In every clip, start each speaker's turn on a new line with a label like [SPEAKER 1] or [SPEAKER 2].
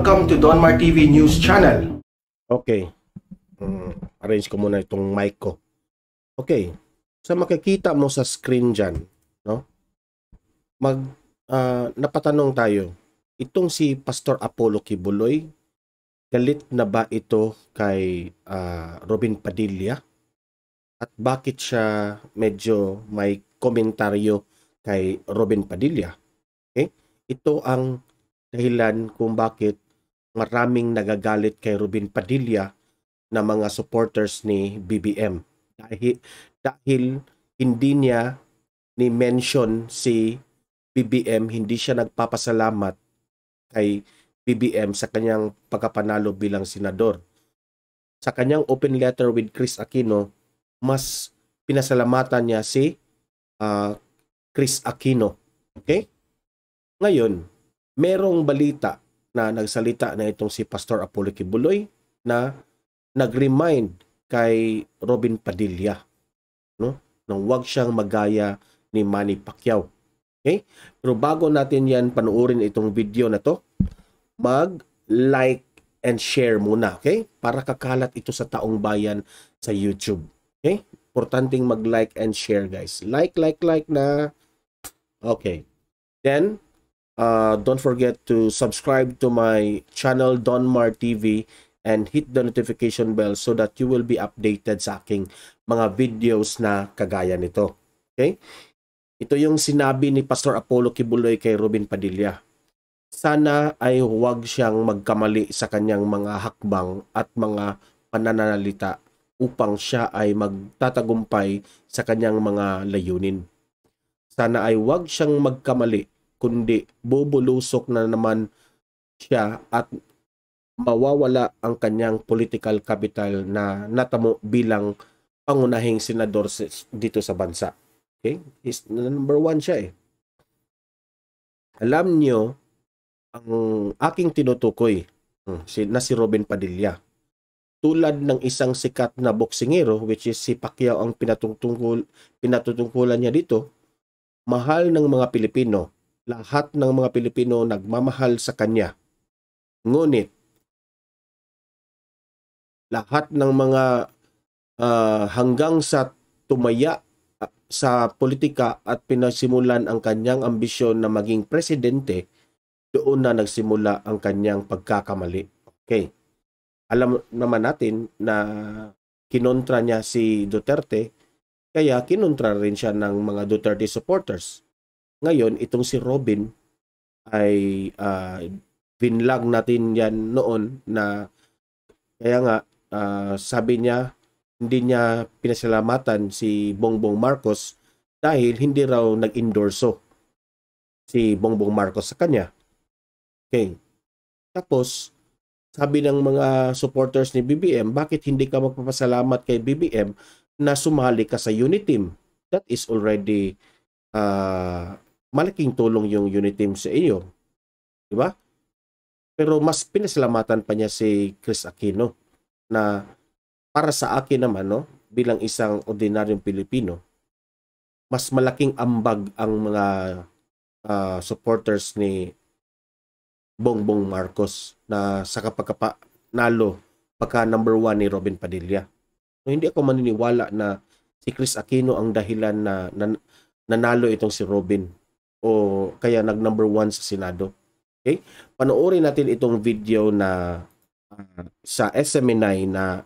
[SPEAKER 1] Welcome to Donmar TV News Channel.
[SPEAKER 2] Okay. Arrange ko muna itong mic ko. Okay. So makikita mo sa screen dyan, no? Napatanong tayo. Itong si Pastor Apollo Kibuloy, galit na ba ito kay Robin Padilla? At bakit siya medyo may komentaryo kay Robin Padilla? Okay? Ito ang dahilan kung bakit maraming nagagalit kay Robin Padilla na mga supporters ni BBM. Dahil hindi niya ni-mention si BBM, hindi siya nagpapasalamat kay BBM sa kanyang pagkapanalo bilang senador. Sa kanyang open letter with Chris Aquino, mas pinasalamatan niya si Chris Aquino. Okay? Ngayon, merong balita na nagsalita na itong si Pastor Apollo Kibuloy na nag-remind kay Robin Padilla, no? Nang wag siyang magaya ni Manny Pacquiao. Okay? Pero bago natin yan panuorin itong video na to, mag-like and share muna, okay? Para kakalat ito sa taong bayan sa YouTube. Okay? Importanteng mag-like and share, guys. Like na. Okay. Then, don't forget to subscribe to my channel, Donmar TV, and hit the notification bell so that you will be updated sa aking mga videos na kagaya nito. Okay? Ito yung sinabi ni Pastor Apollo Kibuloy kay Robin Padilla. Sana ay huwag siyang magkamali sa kanyang mga hakbang at mga pananalita upang siya ay magtatagumpay sa kanyang mga layunin. Sana ay huwag siyang magkamali, kundi bubulusok na naman siya at mawawala ang kanyang political capital na natamo bilang pangunahing senador dito sa bansa. Okay? He's number 1 siya eh. Alam nyo, ang aking tinutukoy na si Robin Padilla, tulad ng isang sikat na boksingero, which is si Pacquiao ang pinatutungkulan niya dito, mahal ng mga Pilipino. Lahat ng mga Pilipino nagmamahal sa kanya. Ngunit, lahat ng mga hanggang sa tumaya sa politika at pinasimulan ang kanyang ambisyon na maging presidente, doon na nagsimula ang kanyang pagkakamali. Okay. Alam naman natin na kinontra niya si Duterte, kaya kinontra rin siya ng mga Duterte supporters. Ngayon, itong si Robin ay binlag natin yan noon na kaya nga sabi niya hindi niya pinasalamatan si Bongbong Marcos dahil hindi raw nag-endorso si Bongbong Marcos sa kanya. Okay. Tapos, sabi ng mga supporters ni BBM, bakit hindi ka magpapasalamat kay BBM na sumali ka sa Uniteam? That is already malaking tulong yung Uniteam sa iyo. Diba? Pero mas pinasalamatan pa niya si Chris Aquino na para sa akin naman, no, bilang isang ordinaryong Pilipino, mas malaking ambag ang mga supporters ni Bongbong Marcos na sa kapagkapanalo pagka number 1 ni Robin Padilla. So, hindi ako maniniwala na si Chris Aquino ang dahilan na nanalo itong si Robin o kaya nag number 1 sa Senado. Okay? Panoorin natin itong video na sa SMNI na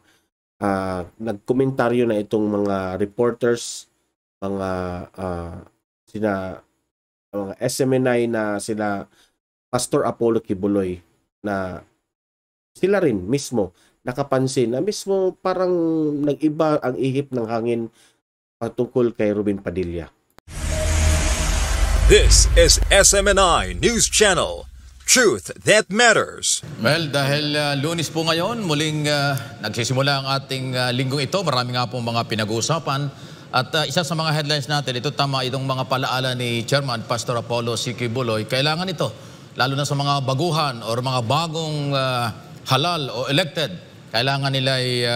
[SPEAKER 2] nagkomentaryo na itong mga reporters, mga SMNI na sila Pastor Apollo Kibuloy, na sila rin mismo nakapansin na mismo parang nag-iba ang ihip ng hangin patungkol kay Robin Padilla.
[SPEAKER 3] This is SMNI News Channel. Truth that matters.
[SPEAKER 4] Well, dahil Lunes po ngayon, muling nagsisimula ang ating linggong ito. Marami nga pong mga pinag-uusapan. At isa sa mga headlines natin, ito tama itong mga palaala ni Chairman Pastor Apollo C. Kibuloy. Kailangan ito, lalo na sa mga baguhan o mga bagong halal o elected. Kailangan nila ay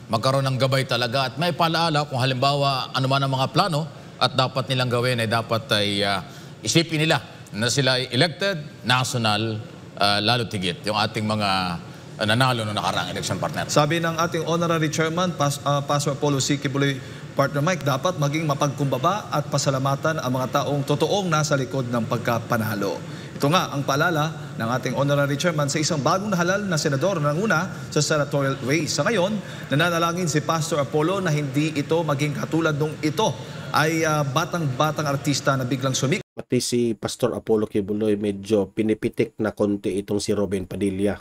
[SPEAKER 4] magkaroon ng gabay talaga. At may palaala kung halimbawa ano man ang mga plano at dapat nilang gawin ay dapat ay isipin nila na sila ay elected, national lalo tigit yung ating mga nanalo noong nakaraang election, partner.
[SPEAKER 5] Sabi ng ating honorary chairman, Pastor Apollo C. Kibuloy, partner Mike, dapat maging mapagkumbaba at pasalamatan ang mga taong totoong nasa likod ng pagkapanalo. Ito nga ang paalala ng ating honorary chairman sa isang bagong nahalal na senador na una sa senatorial race. Sa ngayon, nananalangin si Pastor Apollo na hindi ito maging katulad nung ito ay batang-batang artista na biglang sumik.
[SPEAKER 2] Pati si Pastor Apollo Kibuloy medyo pinipitik na konti itong si Robin Padilla.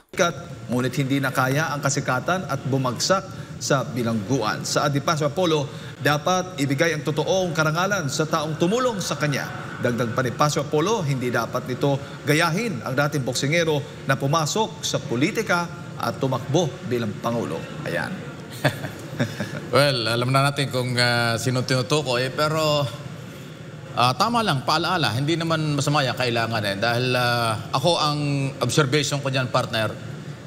[SPEAKER 5] Ngunit hindi na kaya ang kasikatan at bumagsak sa bilangguan. Sa ni Pastor Apollo, dapat ibigay ang totoong karangalan sa taong tumulong sa kanya. Dagdag pa ni Pastor Apollo, hindi dapat nito gayahin ang dating boksingero na pumasok sa politika at tumakbo bilang Pangulo. Ayan.
[SPEAKER 4] Well, alam na natin kung sino tinutukoy, pero tama lang, paalaala, hindi naman masama yan, kailangan dahil ako ang observation ko dyan, partner,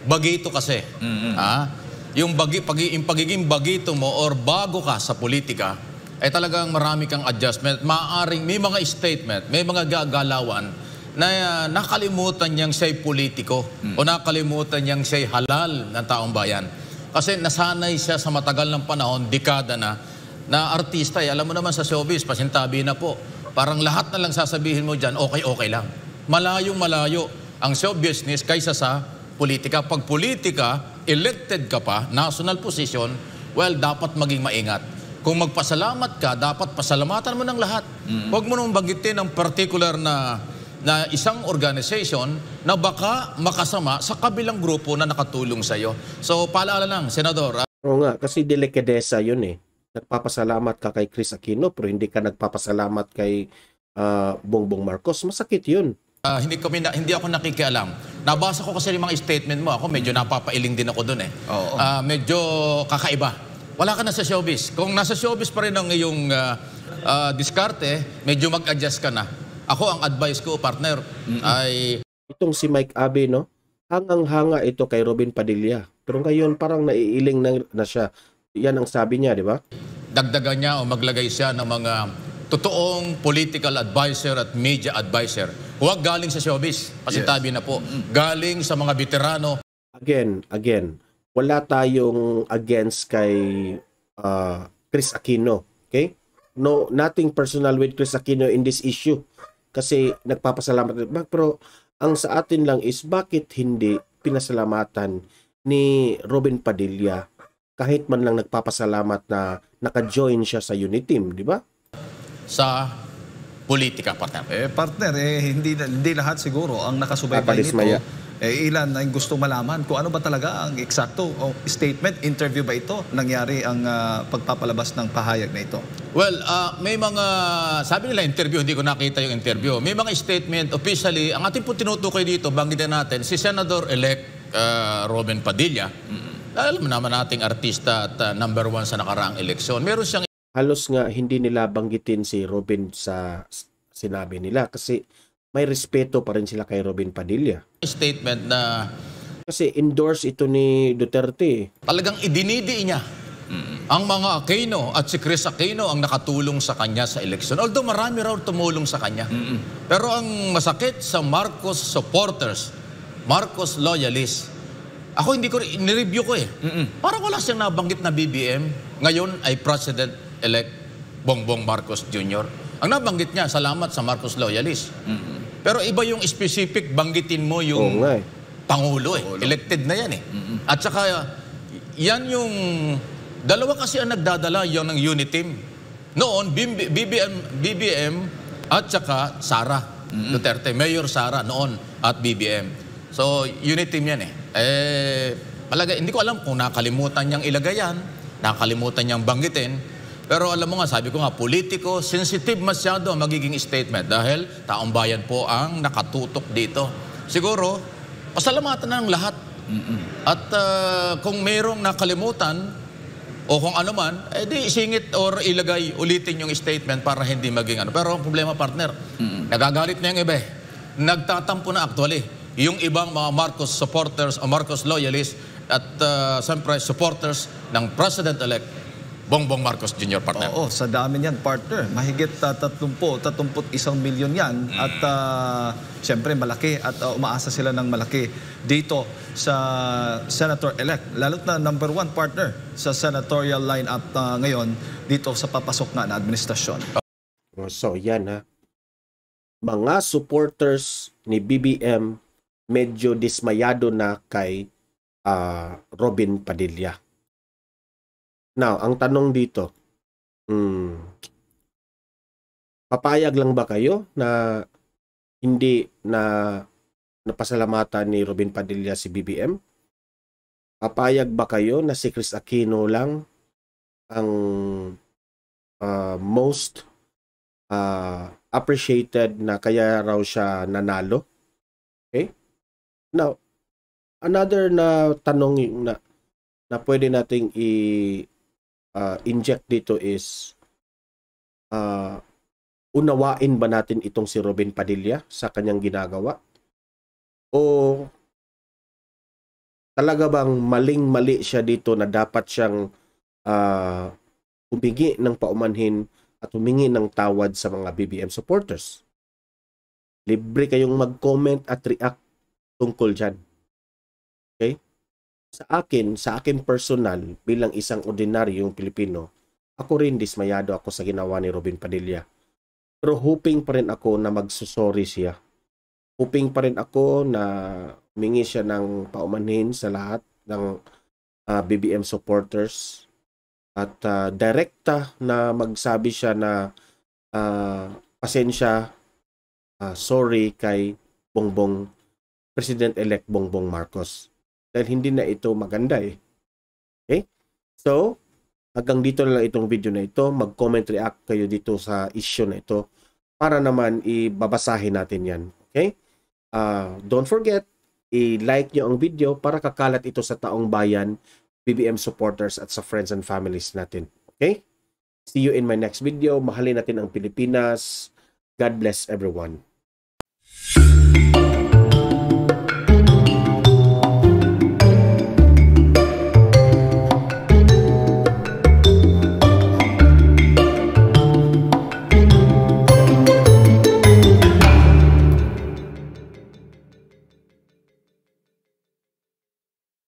[SPEAKER 4] bagito kasi. Yung pagiging bagito mo or bago ka sa politika, ay talagang marami kang adjustment. Maaaring may mga statement, may mga gagalawan na nakalimutan niyang siya'y politiko o nakalimutan niyang siya'y halal ng taong bayan. Kasi nasanay siya sa matagal ng panahon, dekada na artista. Alam mo naman sa showbiz, pasintabi na po. Parang lahat na lang sasabihin mo dyan, okay lang. Malayong malayo ang show business kaysa sa politika. Pag politika, elected ka pa, national position, well, dapat maging maingat. Kung magpasalamat ka, dapat pasalamatan mo ng lahat. Huwag mo nung bagitin ng particular na isang organization na baka makasama sa kabilang grupo na nakatulong sa iyo. So, paalala lang, Senador.
[SPEAKER 2] Oo nga, kasi delikadesa yun eh. Nagpapasalamat ka kay Chris Aquino pero hindi ka nagpapasalamat kay Bongbong Marcos. Masakit yun.
[SPEAKER 4] Hindi ako nakikialam. Nabasa ko kasi yung mga statement mo. Ako medyo napapailing din ako dun eh. Medyo kakaiba. Wala ka na sa showbiz. Kung nasa showbiz pa rin ang iyong diskarte, medyo mag-adjust ka na. Ako, ang advice ko, partner, ay...
[SPEAKER 2] Itong si Mike Abe, no? Hangang-hanga ito kay Robin Padilla. Pero ngayon, parang naiiling na siya. Yan ang sabi niya, di ba?
[SPEAKER 4] Dagdagan niya o maglagay siya ng mga totoong political advisor at media advisor. Huwag galing sa showbiz. Pasintabi na po. Galing sa mga veterano.
[SPEAKER 2] Again, wala tayong against kay Chris Aquino. Okay? No, nothing personal with Chris Aquino in this issue. Kasi nagpapasalamat. Pero ang sa atin lang is bakit hindi pinasalamatan ni Robin Padilla kahit man lang nagpapasalamat na naka-join siya sa Uniteam, di ba?
[SPEAKER 4] Sa politika, partner.
[SPEAKER 5] Partner, hindi lahat siguro ang nakasubaybay nito. Ilan ay gustong malaman kung ano ba talaga ang eksakto o statement, interview ba ito, nangyari ang pagpapalabas ng pahayag na ito?
[SPEAKER 4] Well, may mga, sabi nila interview, hindi ko nakita yung interview. May mga statement, officially, ang ating po tinutukoy dito, banggitin natin, si Senator-elect Robin Padilla. Alam naman nating artista at number 1 sa nakaraang eleksyon. Meron siyang...
[SPEAKER 2] Halos nga hindi nila banggitin si Robin sa sinabi nila kasi may respeto pa rin sila kay Robin Padilla.
[SPEAKER 4] Statement na...
[SPEAKER 2] Kasi endorse ito ni Duterte.
[SPEAKER 4] Talagang idinidi niya ang mga Aquino at si Chris Aquino ang nakatulong sa kanya sa eleksyon. Although marami raw tumulong sa kanya. Pero ang masakit sa Marcos supporters, Marcos loyalists, ako hindi ko, nireview ko eh. Parang wala siyang nabanggit na BBM. Ngayon ay President-elect Bongbong Marcos Jr. Ang nabanggit niya, salamat sa Marcos loyalists. Pero iba yung specific, banggitin mo yung Pangulo eh. Elected na yan eh. At saka, yan yung, dalawa kasi ang nagdadala yung ng Uniteam. Noon, BBM at saka Sara Duterte. Mayor Sara noon at BBM. So, Uniteam yan eh. Hindi ko alam kung nakalimutan niyang ilagay yan, nakalimutan niyang banggitin. Pero alam mo nga, sabi ko nga, politiko, sensitive masyado ang magiging statement dahil taong bayan po ang nakatutok dito. Siguro, pasalamatan na ng lahat. At kung mayroong nakalimutan o kung ano man, di isingit or ilagay, ulitin yung statement para hindi maging ano. Pero ang problema, partner, nagagalit na yung iba eh. Nagtatampo na actually. Yung ibang mga Marcos supporters o Marcos loyalists at siyempre supporters ng President-elect Bongbong Marcos Jr. partner.
[SPEAKER 5] Oo, sa dami niyan, partner. Mahigit 31 milyon yan. At siyempre malaki at umaasa sila ng malaki dito sa senator-elect. Lalo't na number 1 partner sa senatorial lineup ngayon dito sa papasok na administrasyon.
[SPEAKER 2] So yan ha. Mga supporters ni BBM medyo dismayado na kay Robin Padilla. Now, ang tanong dito, papayag lang ba kayo na hindi na napasalamatan ni Robin Padilla si BBM? Papayag ba kayo na si Chris Aquino lang ang most appreciated na kaya raw siya nanalo? Okay? Now, another na tanong na pwede nating inject dito is unawain ba natin itong si Robin Padilla sa kanyang ginagawa? O talaga bang maling-mali siya dito na dapat siyang humingi ng paumanhin at humingi ng tawad sa mga BBM supporters? Libre kayong mag-comment at react tungkol dyan. Okay? Sa akin personal, bilang isang ordinaryong Pilipino, ako rin dismayado ako sa ginawa ni Robin Padilla. Pero hoping pa rin ako na magsusorry siya. Hoping pa rin ako na humingi siya ng paumanhin sa lahat ng BBM supporters. At direkta na magsabi siya na pasensya, sorry kay President-elect Bongbong Marcos. Dahil hindi na ito maganda eh. Okay? So, hanggang dito na lang itong video na ito. Mag-comment, react kayo dito sa issue na ito para naman ibabasahin natin yan. Okay? Don't forget, i-like nyo ang video para kakalat ito sa taong bayan, BBM supporters at sa friends and families natin. Okay? See you in my next video. Mahalin natin ang Pilipinas. God bless everyone.